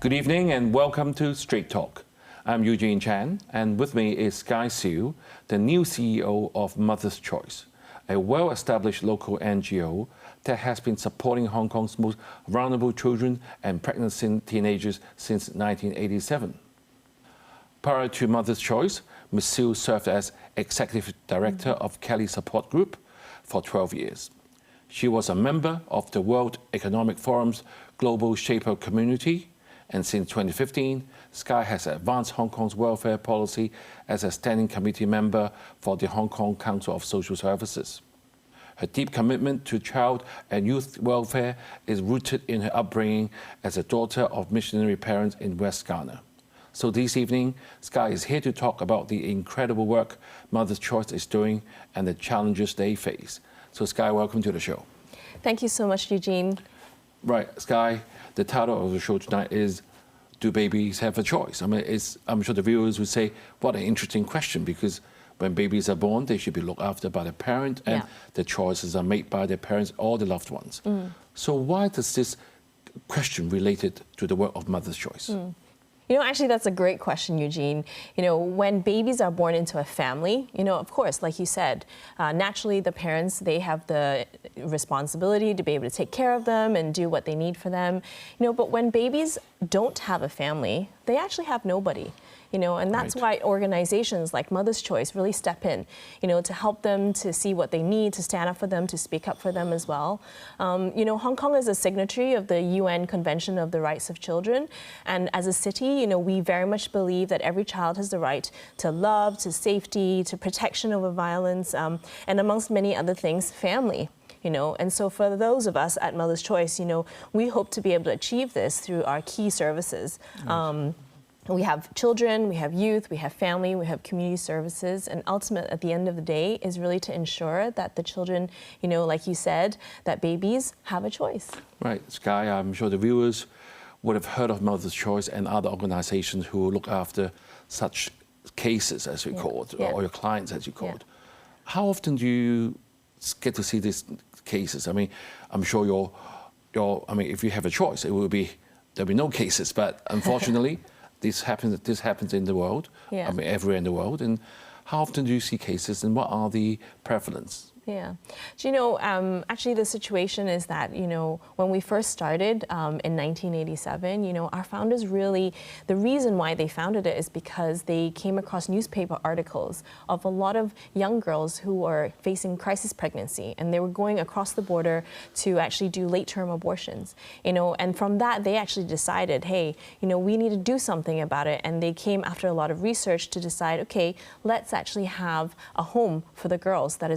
Good evening and welcome to Straight Talk. I'm Eugene Chan, and with me is Sky Siu, the new CEO of Mother's Choice, a well-established local NGO that has been supporting Hong Kong's most vulnerable children and pregnant teenagers since 1987. Prior to Mother's Choice, Ms. Siu served as Executive Director of Kelly Support Group for 12 years. She was a member of the World Economic Forum's Global Shaper community, and since 2015, Sky has advanced Hong Kong's welfare policy as a standing committee member for the Hong Kong Council of Social Services. Her deep commitment to child and youth welfare is rooted in her upbringing as a daughter of missionary parents in West Ghana. So this evening, Sky is here to talk about the incredible work Mother's Choice is doing and the challenges they face. So Sky, welcome to the show. Thank you so much, Eugene. Right, Sky, the title of the show tonight is, do babies have a choice? I mean, I'm sure the viewers would say, what an interesting question, because when babies are born, they should be looked after by their parent, and the choices are made by their parents or their loved ones. So why does this question related to the work of Mother's Choice? You know, actually, that's a great question, Eugene. You know, when babies are born into a family, you know, of course, like you said, naturally the parents, they have the responsibility to be able to take care of them and do what they need for them. You know, but when babies don't have a family, they actually have nobody. You know, and that's why organizations like Mother's Choice really step in, you know, to help them to see what they need, to stand up for them, to speak up for them as well. You know, Hong Kong is a signatory of the UN Convention of the Rights of Children. And as a city, you know, we very much believe that every child has the right to love, to safety, to protection over violence, and amongst many other things, family. You know, and so for those of us at Mother's Choice, you know, we hope to be able to achieve this through our key services. We have children, we have youth, we have family, we have community services, and ultimately, at the end of the day, is really to ensure that the children, you know, like you said, that babies have a choice. Right, Sky, I'm sure the viewers would have heard of Mother's Choice and other organizations who look after such cases, as we call it, or your clients, as you call it. How often do you get to see these cases? I mean, I'm sure I mean, if you have a choice, there'll be no cases, but unfortunately, this happens in the world, I mean, everywhere in the world. And how often do you see cases, and what are the prevalence? Yeah. Do you know, actually the situation is that, you know, when we first started in 1987, you know, our founders really, the reason why they founded it is because they came across newspaper articles of a lot of young girls who were facing crisis pregnancy, and they were going across the border to actually do late-term abortions, you know, and from that they actually decided, hey, you know, we need to do something about it, and they came after a lot of research to decide, okay, let's actually have a home for the girls that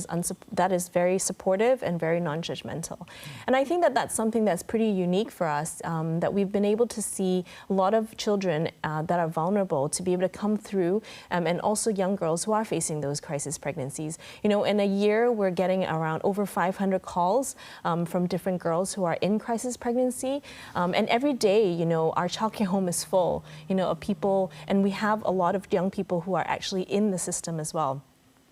is very supportive and very non-judgmental. And I think that that's something that's pretty unique for us, that we've been able to see a lot of children that are vulnerable to be able to come through, and also young girls who are facing those crisis pregnancies. You know, in a year, we're getting around over 500 calls from different girls who are in crisis pregnancy. And every day, you know, our childcare home is full, you know, of people, and we have a lot of young people who are actually in the system as well.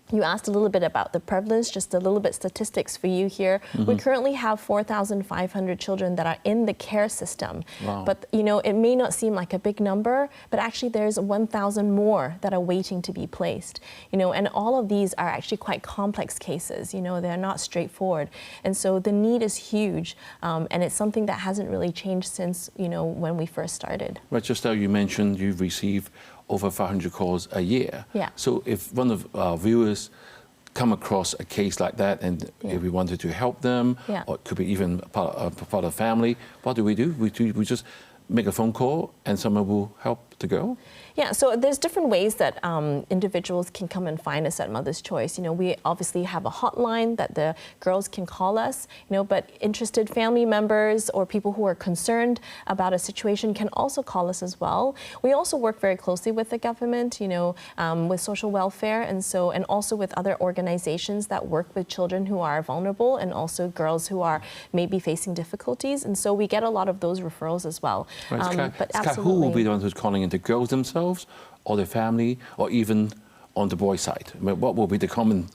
You asked a little bit about the prevalence, just a little bit statistics for you here. We currently have 4,500 children that are in the care system. But, you know, it may not seem like a big number, but actually there's 1,000 more that are waiting to be placed. You know, and all of these are actually quite complex cases. You know, they're not straightforward. And so the need is huge, and it's something that hasn't really changed since, you know, when we first started. Right, just now you mentioned you've received over 500 calls a year. So if one of our viewers come across a case like that, and if we wanted to help them, or it could be even part of the family, what do? We just make a phone call and someone will help the girl? Yeah, so there's different ways that individuals can come and find us at Mother's Choice. You know, we obviously have a hotline that the girls can call us, you know, but interested family members or people who are concerned about a situation can also call us as well. We also work very closely with the government, you know, with social welfare, and also with other organizations that work with children who are vulnerable and also girls who are maybe facing difficulties. And so we get a lot of those referrals as well. Right, but absolutely, who will be the ones who's calling in, the girls themselves, or their family, or even on the boy side? I mean, what will be the common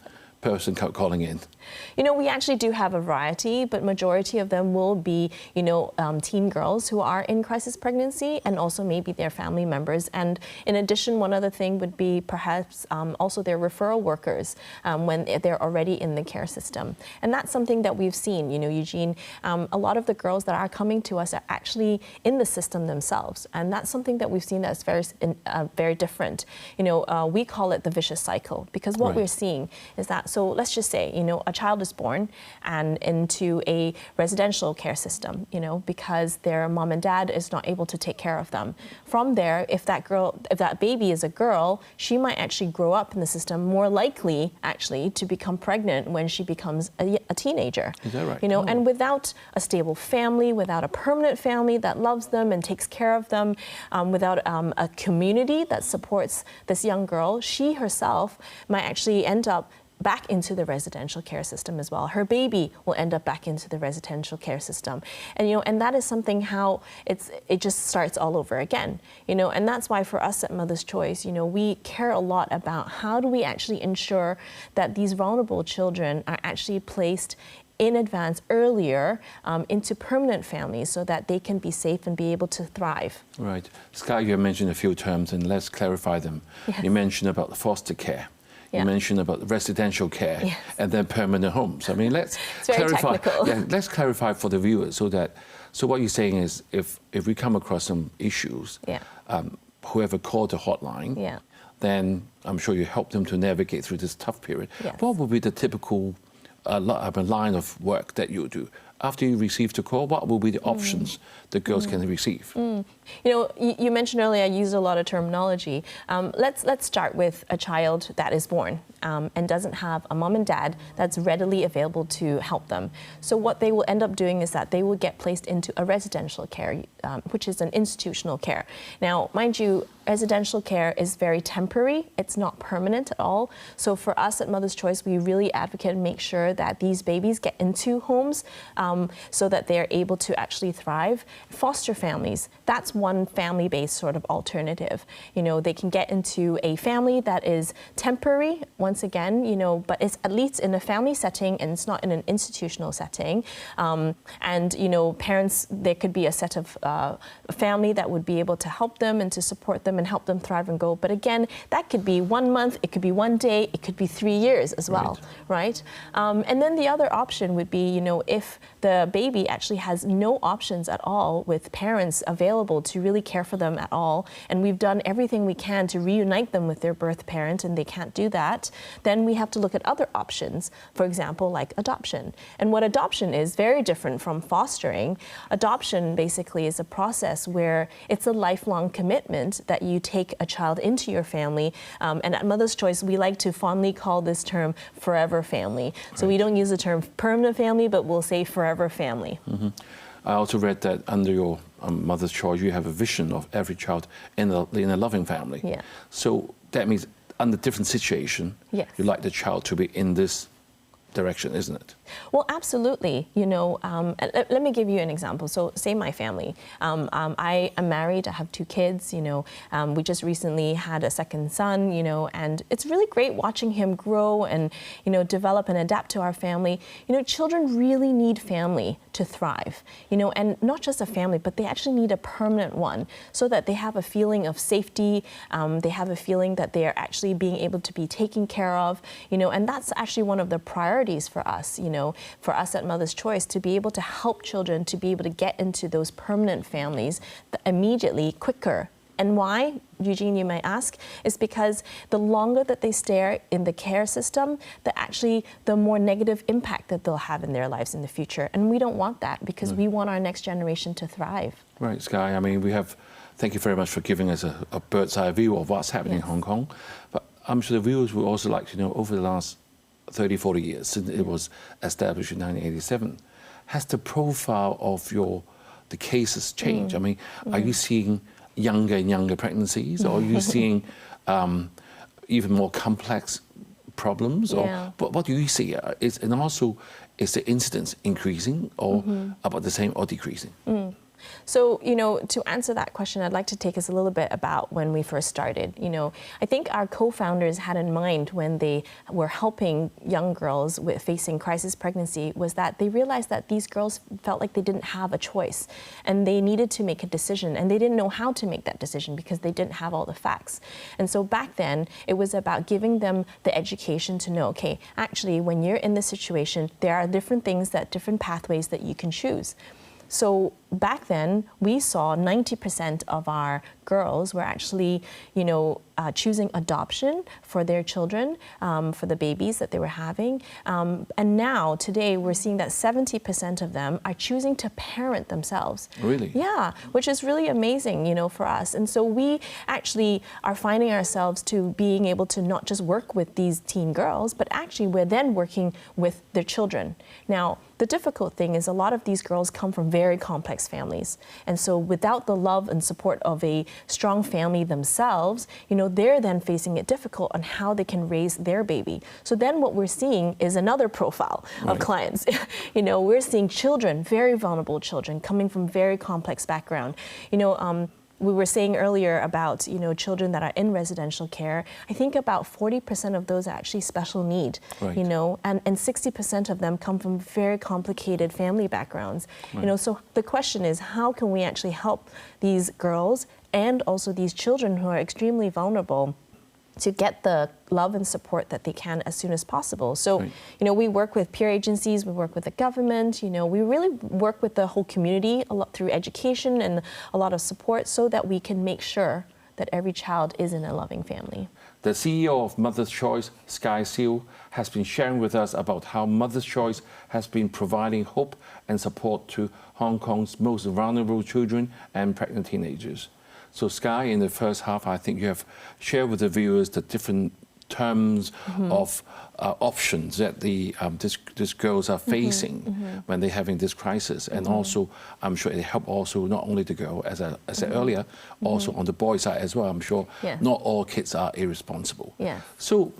person calling in? You know, we actually do have a variety, but majority of them will be, you know, teen girls who are in crisis pregnancy, and also maybe their family members. And in addition, one other thing would be perhaps also their referral workers when they're already in the care system. And that's something that we've seen, you know, Eugene. A lot of the girls that are coming to us are actually in the system themselves. And that's something that we've seen that's very different. You know, we call it the vicious cycle, because what we're seeing is that, so let's just say, you know, a child is born and into a residential care system, you know, because their mom and dad is not able to take care of them. From there, if that baby is a girl, she might actually grow up in the system, more likely actually to become pregnant when she becomes a teenager. Is that right? You know, and without a stable family, without a permanent family that loves them and takes care of them, without a community that supports this young girl, she herself might actually end up back into the residential care system as well. Her baby will end up back into the residential care system. And, you know, and that is something how it just starts all over again, you know, and that's why for us at Mother's Choice, you know, we care a lot about how do we actually ensure that these vulnerable children are actually placed in advance earlier into permanent families so that they can be safe and be able to thrive. Right. Sky, you mentioned a few terms and let's clarify them. Yes. You mentioned about the foster care. You mentioned about residential care and then permanent homes. I mean, let's clarify. Yeah, let's clarify for the viewers so what you're saying is if we come across some issues, whoever called the hotline, then I'm sure you help them to navigate through this tough period. Yes. What would be the typical line of work that you do? After you receive the call, what will be the options the girls can receive? You know, you mentioned earlier I used a lot of terminology. Let's start with a child that is born and doesn't have a mom and dad that's readily available to help them. So what they will end up doing is that they will get placed into a residential care, which is an institutional care. Now, mind you, residential care is very temporary. It's not permanent at all. So for us at Mother's Choice, we really advocate and make sure that these babies get into homes so that they're able to actually thrive. Foster families, that's one family-based sort of alternative. You know, they can get into a family that is temporary, once again, you know, but it's at least in a family setting and it's not in an institutional setting. And, you know, parents, there could be a set of a family that would be able to help them and to support them and help them thrive and go. But again, that could be 1 month, it could be 1 day, it could be 3 years as well, right? And then the other option would be, you know, if the baby actually has no options at all with parents available to really care for them at all, and we've done everything we can to reunite them with their birth parent and they can't do that, then we have to look at other options, for example, like adoption. And what adoption is very different from fostering. Adoption basically is a process where it's a lifelong commitment that you take a child into your family. And at Mother's Choice, we like to fondly call this term forever family. So we don't use the term permanent family, but we'll say forever family. I also read that under your Mother's Choice, you have a vision of every child in a loving family. Yeah. So that means under different situation, you like the child to be in this direction, isn't it? Well, absolutely. You know, let me give you an example. So say my family. I am married, I have 2 kids, you know, we just recently had a second son, you know, and it's really great watching him grow and, you know, develop and adapt to our family. You know, children really need family to thrive, you know, and not just a family, but they actually need a permanent one so that they have a feeling of safety, they have a feeling that they are actually being able to be taken care of, you know, and that's actually one of the priorities for us, you know, for us at Mother's Choice, to be able to help children to be able to get into those permanent families immediately, quicker. And why, Eugene, you might ask, is because the longer that they stay in the care system, the more negative impact that they'll have in their lives in the future. And we don't want that because we want our next generation to thrive. Right, Sky. I mean, thank you very much for giving us a bird's eye view of what's happening in Hong Kong. But I'm sure the viewers would also like to know, over the last 30, 40 years since it was established in 1987, has the profile of the cases changed? I mean, are you seeing younger and younger pregnancies, or are you seeing even more complex problems? Or what do you see? And also, is the incidence increasing or about the same or decreasing? So, to answer that question, I'd like to take us a little bit about when we first started. I think our co-founders had in mind when they were helping young girls with facing crisis pregnancy was that they realized that these girls felt like they didn't have a choice and they needed to make a decision, and they didn't know how to make that decision because they didn't have all the facts. And so back then, it was about giving them the education to know, okay, actually, when you're in this situation, there are different pathways that you can choose. So back then, we saw 90% of our girls were actually, choosing adoption for their children, for the babies that they were having. And now, today, we're seeing that 70% of them are choosing to parent themselves. Really? Yeah, which is really amazing, for us. And so we actually are finding ourselves to being able to not just work with these teen girls, but actually we're then working with their children. Now, the difficult thing is a lot of these girls come from very complex families. And so without the love and support of a strong family themselves, they're then facing it difficult on how they can raise their baby. So then what we're seeing is another profile of clients. We're seeing children, very vulnerable children, coming from very complex background. We were saying earlier about, children that are in residential care. I think about 40% of those are actually special need, and 60% of them come from very complicated family backgrounds. So the question is, how can we actually help these girls and also these children who are extremely vulnerable to get the love and support that they can as soon as possible. So, we work with peer agencies, we work with the government, we really work with the whole community a lot through education and a lot of support so that we can make sure that every child is in a loving family. The CEO of Mother's Choice, Sky Siu, has been sharing with us about how Mother's Choice has been providing hope and support to Hong Kong's most vulnerable children and pregnant teenagers. So Sky, in the first half, I think you have shared with the viewers the different terms of options that these girls are facing when they're having this crisis. And also, I'm sure it helped also not only the girl, as I said earlier, also on the boy side as well. I'm sure not all kids are irresponsible. So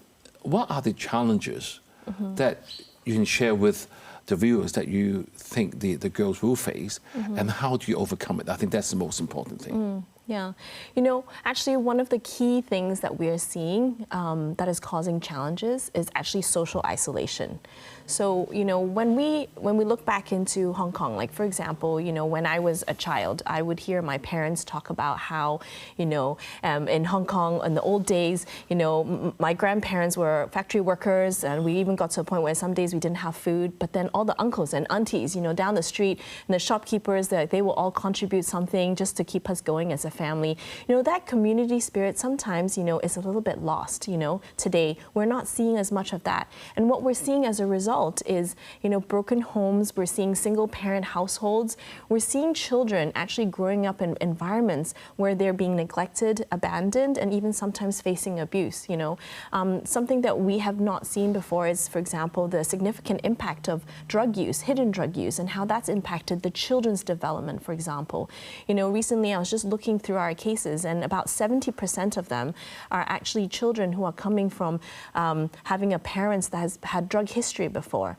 what are the challenges that you can share with the viewers that you think the girls will face, and how do you overcome it? I think that's the most important thing. Yeah, actually one of the key things that we are seeing that is causing challenges is actually social isolation. So, when we look back into Hong Kong, like for example, when I was a child, I would hear my parents talk about how, in Hong Kong in the old days, my grandparents were factory workers, and we even got to a point where some days we didn't have food, but then all the uncles and aunties, down the street, and the shopkeepers, they will all contribute something just to keep us going as a family. That community spirit sometimes, is a little bit lost, today. We're not seeing as much of that. And what we're seeing as a result is, broken homes. We're seeing single parent households. We're seeing children actually growing up in environments where they're being neglected, abandoned, and even sometimes facing abuse, Something that we have not seen before is, for example, the significant impact of drug use, hidden drug use, and how that's impacted the children's development, for example. Recently I was just looking through our cases, and about 70% of them are actually children who are coming from having a parent that has had drug history before.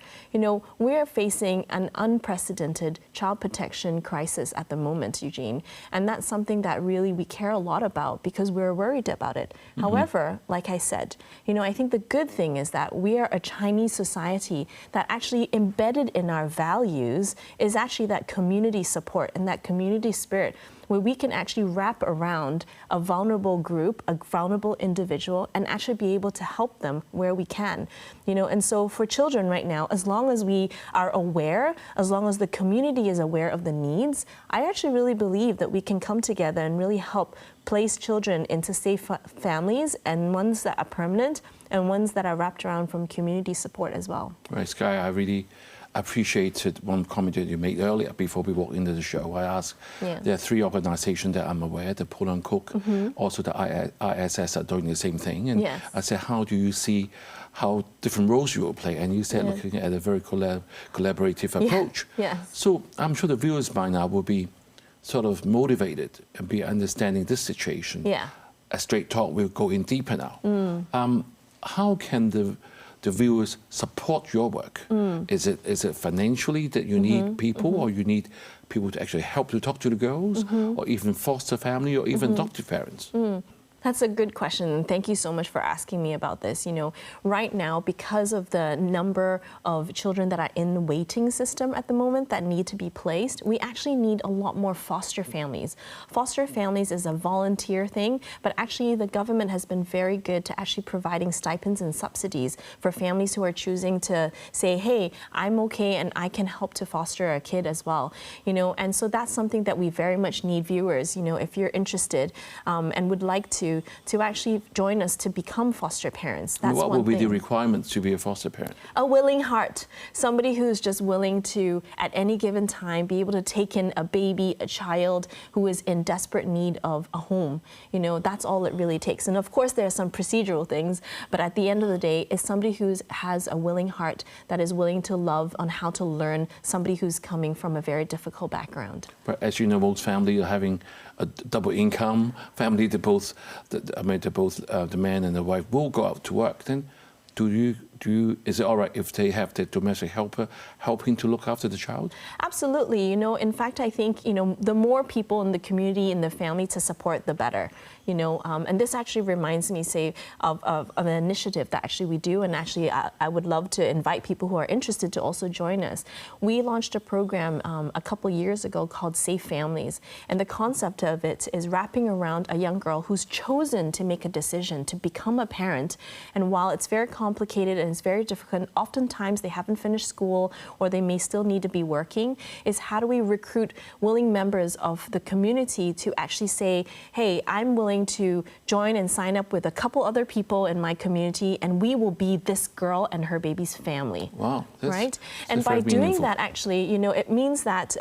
We're facing an unprecedented child protection crisis at the moment, Eugene, and that's something that really we care a lot about because we're worried about it. However, like I said, I think the good thing is that we are a Chinese society that actually embedded in our values is actually that community support and that community spirit, where we can actually wrap around a vulnerable group, a vulnerable individual, and actually be able to help them where we can. And so for children right now, as long as we are aware, as long as the community is aware of the needs, I actually really believe that we can come together and really help place children into safe families, and ones that are permanent and ones that are wrapped around from community support as well. Right, Sky, I really appreciated one comment that you made earlier before we walked into the show. I asked, there are 3 organizations that I'm aware, the Pull and Cook, also the ISS are doing the same thing. And I said, how do you see how different roles you will play? And you said looking at a very collaborative approach. So I'm sure the viewers by now will be sort of motivated and be understanding this situation. A Straight Talk will go in deeper now. How can the viewers support your work? Is it financially that you need people, or you need people to actually help to talk to the girls, or even foster family, or even adoptive parents? That's a good question. Thank you so much for asking me about this. You know, right now, because of the number of children that are in the waiting system at the moment that need to be placed, we actually need a lot more foster families. Foster families is a volunteer thing, but actually the government has been very good to actually providing stipends and subsidies for families who are choosing to say, hey, I'm okay and I can help to foster a kid as well. You know, and so that's something that we very much need. Viewers, you know, if you're interested and would like to actually join us to become foster parents. That's what one will be thing. the requirements to be a foster parent? A willing heart, somebody who's just willing to, at any given time, be able to take in a baby, a child who is in desperate need of a home. You know, that's all it really takes. And of course, there are some procedural things, but at the end of the day, it's somebody who has a willing heart that is willing to love on how to learn somebody who's coming from a very difficult background. But as you know, most families are having a double income family. The man and the wife will go out to work. Then, is it all right if they have the domestic helper helping to look after the child? Absolutely. You know, in fact, I think, you know, the more people in the community, in the family to support, the better. You know, and this actually reminds me, say, of an initiative that actually we do, and actually I would love to invite people who are interested to also join us. We launched a program a couple years ago called Safe Families, and the concept of it is wrapping around a young girl who's chosen to make a decision to become a parent. And while it's very complicated and it's very difficult, oftentimes they haven't finished school or they may still need to be working, is how do we recruit willing members of the community to actually say, hey, I'm willing to join and sign up with a couple other people in my community, and we will be this girl and her baby's family. Wow. Right? And by doing that, actually, you know, it means that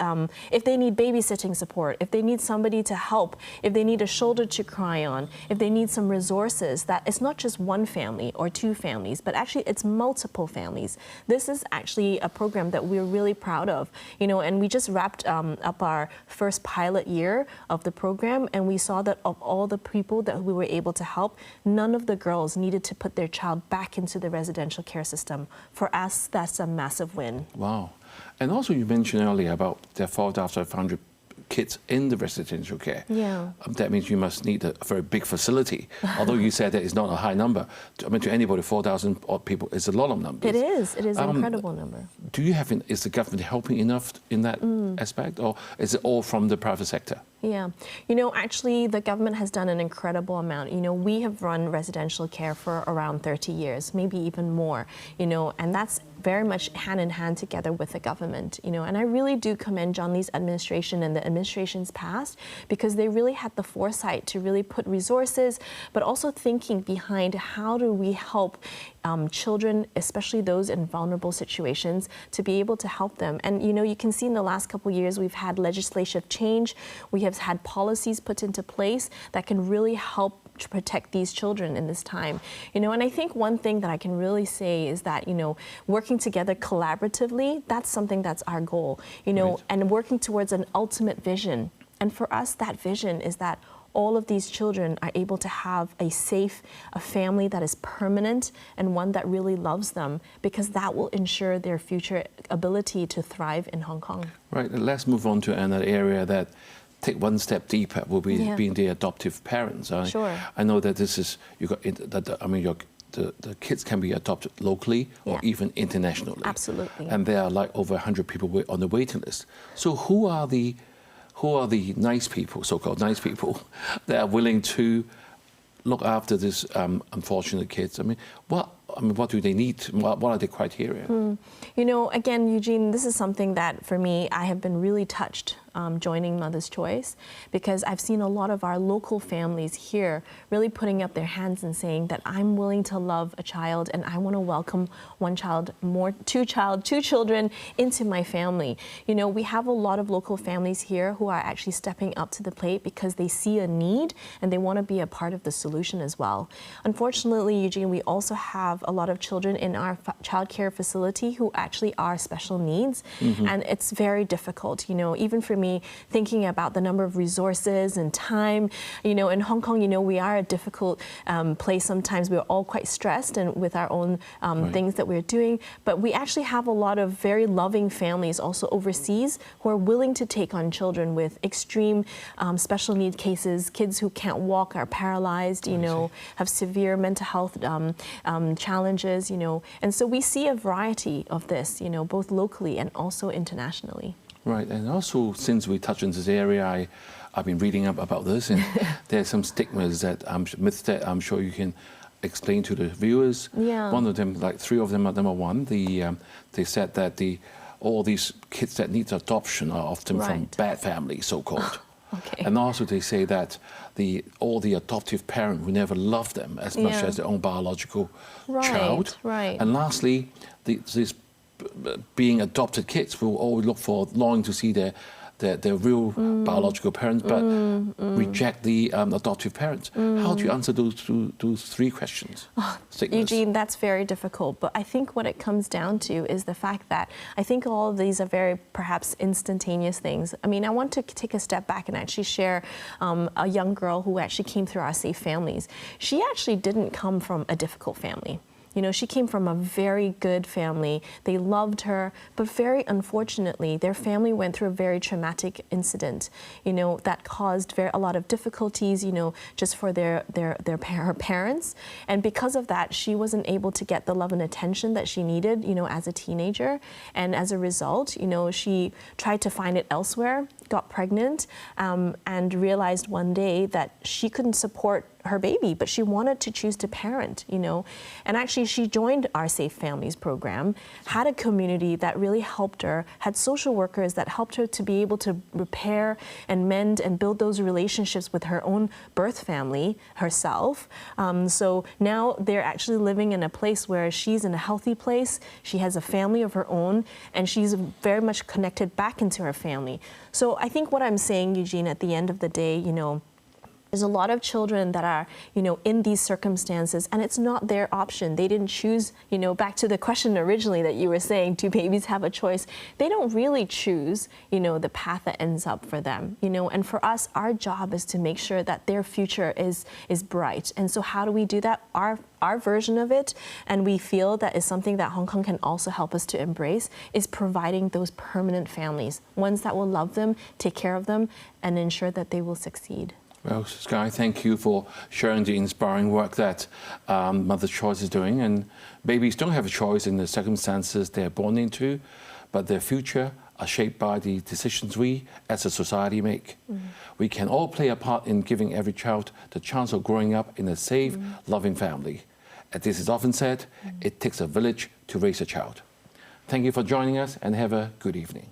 if they need babysitting support, if they need somebody to help, if they need a shoulder to cry on, if they need some resources, that it's not just one family or two families, but actually it's multiple families. This is actually a program that we're really proud of, you know, and we just wrapped up our first pilot year of the program, and we saw that of all the people that we were able to help, none of the girls needed to put their child back into the residential care system. For us, that's a massive win. Wow. And also you mentioned earlier about there are 4,500 kids in the residential care. Yeah. That means you must need a very big facility. Although you said that it's not a high number. I mean, to anybody, 4,000 odd people is a lot of numbers. It is an incredible number. Do you have, is the government helping enough in that aspect, or is it all from the private sector? Yeah, you know, actually the government has done an incredible amount. You know, we have run residential care for around 30 years, maybe even more, you know, and that's very much hand in hand together with the government, you know, and I really do commend John Lee's administration and the administrations past, because they really had the foresight to really put resources, but also thinking behind how do we help children, especially those in vulnerable situations, to be able to help them. And, you know, you can see in the last couple of years, we've had legislative change. We have had policies put into place that can really help to protect these children in this time. You know, and I think one thing that I can really say is that, you know, working together collaboratively, that's something that's our goal, you know, right. And working towards an ultimate vision. And for us, that vision is that all of these children are able to have a family that is permanent and one that really loves them, because that will ensure their future ability to thrive in Hong Kong. Right, let's move on to another area that take one step deeper will be being the adoptive parents. Sure. I know that this is, the kids can be adopted locally or even internationally. Absolutely. And there are like over 100 people on the waiting list. So who are the nice people, so-called nice people, that are willing to look after this unfortunate kids? I mean, what do they need? What are the criteria? You know, again, Eugene, this is something that for me, I have been really touched joining Mother's Choice, because I've seen a lot of our local families here really putting up their hands and saying that I'm willing to love a child and I want to welcome two children into my family. You know, we have a lot of local families here who are actually stepping up to the plate because they see a need and they want to be a part of the solution as well. Unfortunately, Eugene, we also have a lot of children in our childcare facility who actually are special needs, and it's very difficult. You know, even for me thinking about the number of resources and time. You know, in Hong Kong, you know, we are a difficult place sometimes. We're all quite stressed and with our own things that we're doing. But we actually have a lot of very loving families also overseas who are willing to take on children with extreme special need cases, kids who can't walk, are paralyzed, you know, have severe mental health challenges, you know. And so we see a variety of this, you know, both locally and also internationally. Right, and also since we touched on this area, I've been reading up about this, and there's some stigmas myths that I'm sure you can explain to the viewers. Yeah. One of them, like three of them, are number one, they said that all these kids that need adoption are often from bad families, so-called. Okay. And also they say that all the adoptive parents will never love them as much as their own biological child. Right. And lastly, these being adopted kids will always longing to see their real biological parents, but reject the adoptive parents. How do you answer those three questions? Eugene, that's very difficult. But I think what it comes down to is the fact that I think all of these are very perhaps instantaneous things. I mean, I want to take a step back and actually share a young girl who actually came through our Safe Families. She actually didn't come from a difficult family. You know, she came from a very good family. They loved her, but very unfortunately, their family went through a very traumatic incident, you know, that caused a lot of difficulties, you know, just for her parents. And because of that, she wasn't able to get the love and attention that she needed, you know, as a teenager. And as a result, you know, she tried to find it elsewhere, got pregnant, and realized one day that she couldn't support her baby, but she wanted to choose to parent, you know. And actually she joined our Safe Families program, had a community that really helped her, had social workers that helped her to be able to repair and mend and build those relationships with her own birth family herself. So now they're actually living in a place where she's in a healthy place, she has a family of her own, and she's very much connected back into her family. So I think what I'm saying, Eugene, at the end of the day, you know, there's a lot of children that are, you know, in these circumstances, and it's not their option. They didn't choose, you know, back to the question originally that you were saying, do babies have a choice? They don't really choose, you know, the path that ends up for them, you know, and for us, our job is to make sure that their future is bright. And so how do we do that? Our version of it, and we feel that is something that Hong Kong can also help us to embrace, is providing those permanent families, ones that will love them, take care of them, and ensure that they will succeed. Well, Sky, thank you for sharing the inspiring work that Mother's Choice is doing. And babies don't have a choice in the circumstances they're born into, but their future are shaped by the decisions we as a society make. We can all play a part in giving every child the chance of growing up in a safe, loving family. As this is often said, it takes a village to raise a child. Thank you for joining us and have a good evening.